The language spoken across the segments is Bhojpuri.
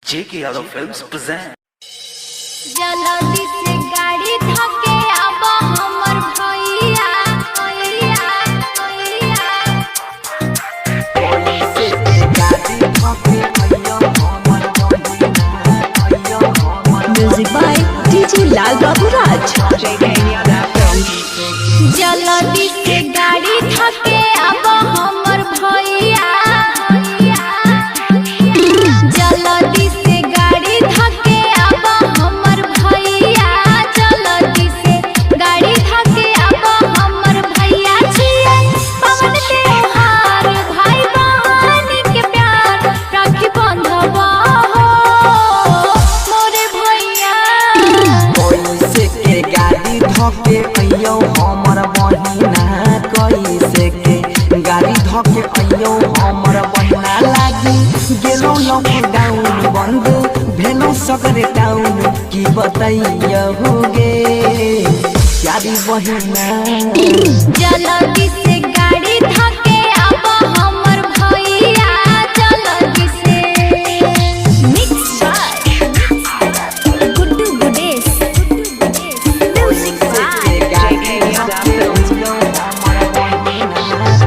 JK Yadav Films present. जल्दी से गाड़ी धके अब हमर भैया Music by DJ Lal Babu Raj. जल्दी से गाड़ी धके अब हमर भैया जल्दी से गाड़ी धके अब हमर भैया जल्दी से गाड़ी धके अब हमर भैया छियै पवन त्योहार भाई बहन के प्यार राखी बंधवा हो मोरे भैया कैसे के गाड़ी धके अइयो हमर बहिना कैसे के गाड़ी धके अइयो हमर बहिना लागी गेलो लॉकडाउन बंद भेलो सगरे टाउन की बताइयो गे प्यारी बहिना जल्दी से गाड़ी धके अब हमर भैया जल्दी से mix by Guddu Gudesh music by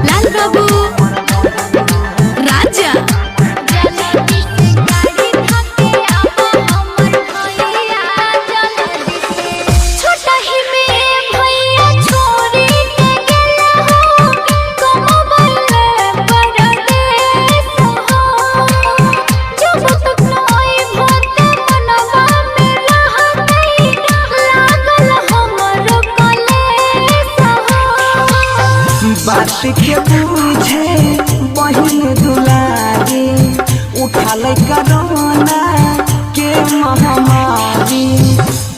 Lal Babu Raja जल्दी से गाड़ी धके अब हमर भैया जल्दी से छोटा ही में भैया छोरी के गेला हो कमबल परदेस हो जब तक नई भोते मनवा में रहतई लागल हमरो कलेस हो बात के पूछे बहिन दुलारी उठाल करोना के महामारी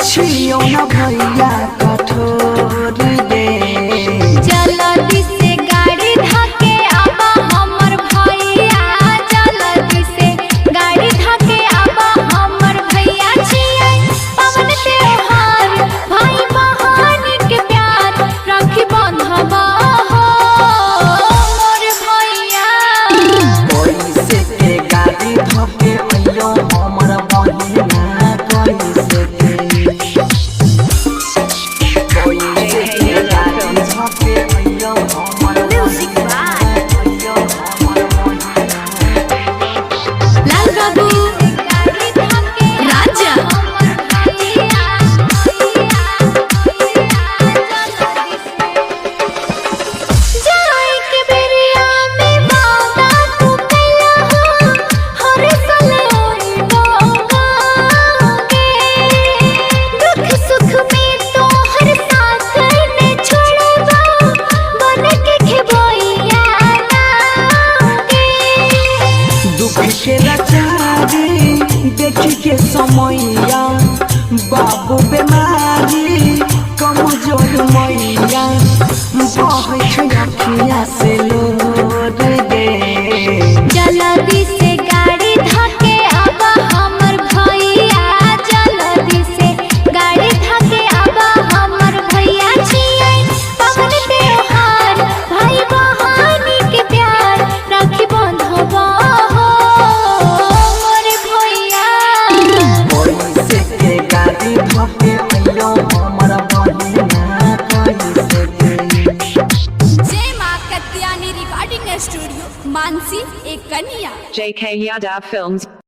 छियो न भैया कठोर दे जल्दी से गाड़ी धके अब हमर भैया जल्दी से गाड़ी धके अब हमर भैया छियै पवन त्योहार भाई बहन के प्यार राखी बंधवा हो मोर भैया कैसे के गाड़ी धके अइयो हमर बहिना कैसे के गाड़ी धके अइयो हमर म्यूजिक बाय अइयो हमर लाल बाबू गाड़ी धके राजा हमर भैया जल्दी से जाई के बेरिया में वादा तू कैला हो हर साल ओई बोगे दुख सुख में तो हर साथ ने छोड़बा बन के खेबैया लागे दुख के लाचारी देखी के समैया बाबू बीमारी कमजोर मैया बहै छै अखिया से लोर दे जल्दी से गाड़ी धके अब हमर भैया जल्दी से गाड़ी धके अब हमर भैया छियै पवन त्योहार भाई बहन के प्यार राखी बंधवा हो मोर भैया कैसे के गाड़ी धके अइयो हमर बहिना कैसे के जय मां कत्यानी रिकॉर्डिंग स्टूडियो मानसी एक कन्या JK Yadav Films.